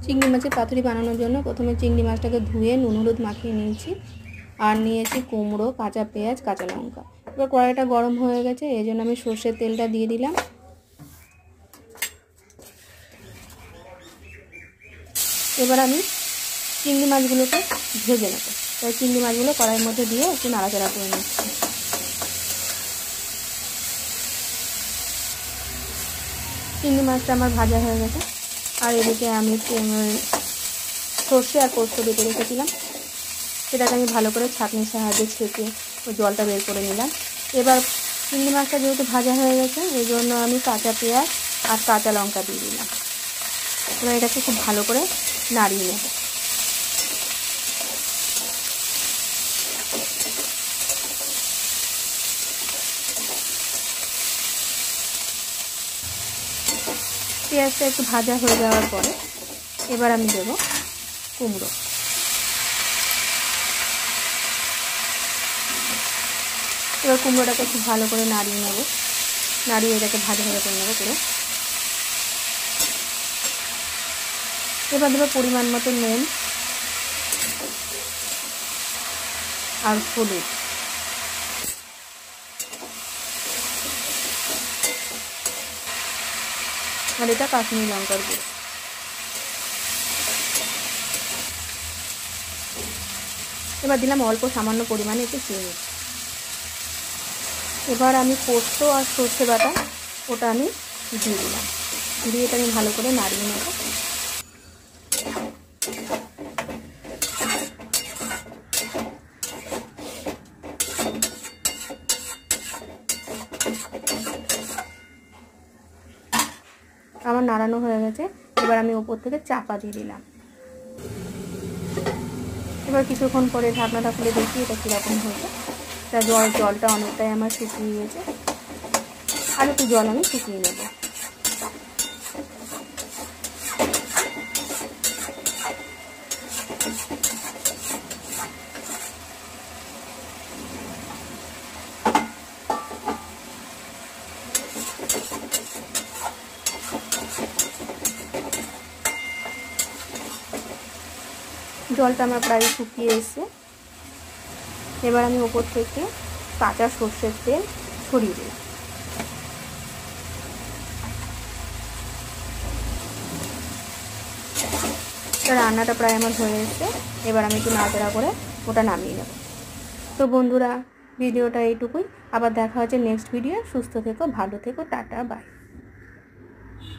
চিংড়ি মাছের পাতুরি বানানোর জন্য প্রথমে চিংড়ি মাছটাকে ধুয়ে নুন হলুদ মাখিয়ে নিয়েছি, আর নিয়েছি কুমড়ো, কাঁচা পেঁয়াজ, কাঁচা লঙ্কা। এবার কড়াইটা গরম হয়ে গেছে, এই জন্য আমি সর্ষের তেলটা দিয়ে দিলাম। এবার আমি চিংড়ি মাছগুলোকে ভেজে নেব, তাই চিংড়ি মাছগুলো কড়াইয়ের মধ্যে দিয়ে একটু নাড়াচাড়া করে নিচ্ছি। চিংড়ি মাছটা আমার ভাজা হয়ে গেছে, আর এদিকে আমি সর্ষে আর পোস্ত বেটে রেখেছিলাম, সেটাকে আমি ভালো করে ছাঁকনির সাহায্যে ছেঁকে ওই জলটা বের করে নিলাম। এবার চিংড়ি মাছটা যেহেতু ভাজা হয়ে গেছে, এই জন্য আমি কাঁচা পেঁয়াজ আর কাঁচা লঙ্কা দিয়ে দিলাম। এবার এটাকে খুব ভালো করে নাড়িয়ে নেব। পেঁয়াজটা একটু ভাজা হয়ে যাওয়ার পরে এবার আমি দেব কুমড়ো। এবার কুমড়োটাকে খুব ভালো করে নাড়িয়ে নেব, নাড়িয়ে এটাকে ভাজা ভাজা করে নেবো পুরো। এবার দেবো পরিমাণ মতো নুন আর হলুদ। আর এটা কাশ্মীরি লঙ্কার গুঁড়ো। এবার দিলাম অল্প সামান্য পরিমাণে একটু চিনি। এবার আমি পোস্ত আর সর্ষে বাটা ওটা আমি দিয়ে দিলাম, দিয়ে এটা আমি ভালো করে নাড়িয়ে নেব। আমার নাড়ানো হয়ে গেছে, এবার আমি ওপর থেকে চাপা দিয়ে দিলাম। এবার কিছুক্ষণ পরে ঢাকনাটা খুলে দেখি এটা কীরকম হয়েছে। তা জলটা অনেকটাই আমার শুকিয়ে গেছে, আর একটু জল আমি শুকিয়ে নেব। জলটা আমার প্রায় শুকিয়ে এসেছে। এবার আমি ওপর থেকে কাঁচা সর্ষের তেল ছড়িয়ে দিলাম। রান্নাটা প্রায় আমার হয়ে এসেছে, এবার আমি একটু নাড়াচাড়া করে ওটা নামিয়ে নেব। তো বন্ধুরা, ভিডিওটা এইটুকুই। আবার দেখা হচ্ছে নেক্সট ভিডিও। সুস্থ থেকো, ভালো থেকো, টাটা, বাই।